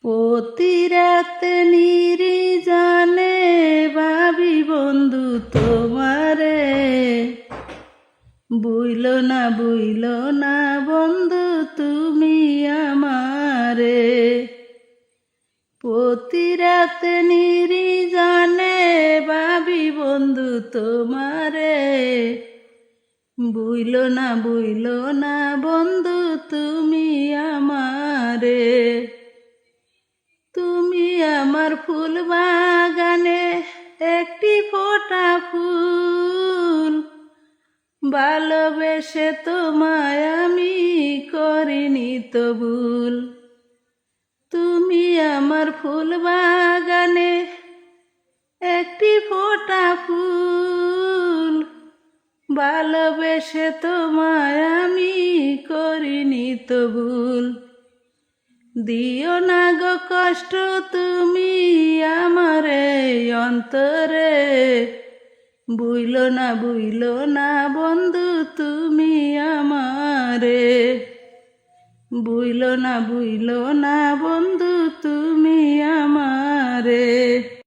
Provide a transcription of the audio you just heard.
প্রতি রাতে নির্জনে ভাবি বন্ধু তোমারে, বুইলো না বন্ধু তুমি আমারে। প্রতি রাতে নির্জনে ভাবি বন্ধু তোমারে, বুইলো না বন্ধু তুমি আমারে। তুমি আমার ফুল বাগানে একটি ফোঁটা ফুল, ভালোবেসে তোমায় আমি করিনি তো ভুল। তুমি আমার ফুল বাগানে একটি ফোঁটা ফুল, ভালোবেসে তোমায় আমি করিনি তো ভুল। দিও না গো কষ্ট তুমি আমারে অন্তরে, বুইলো না বন্ধু তুমি আমারে। বুইলো না বন্ধু তুমি আমারে।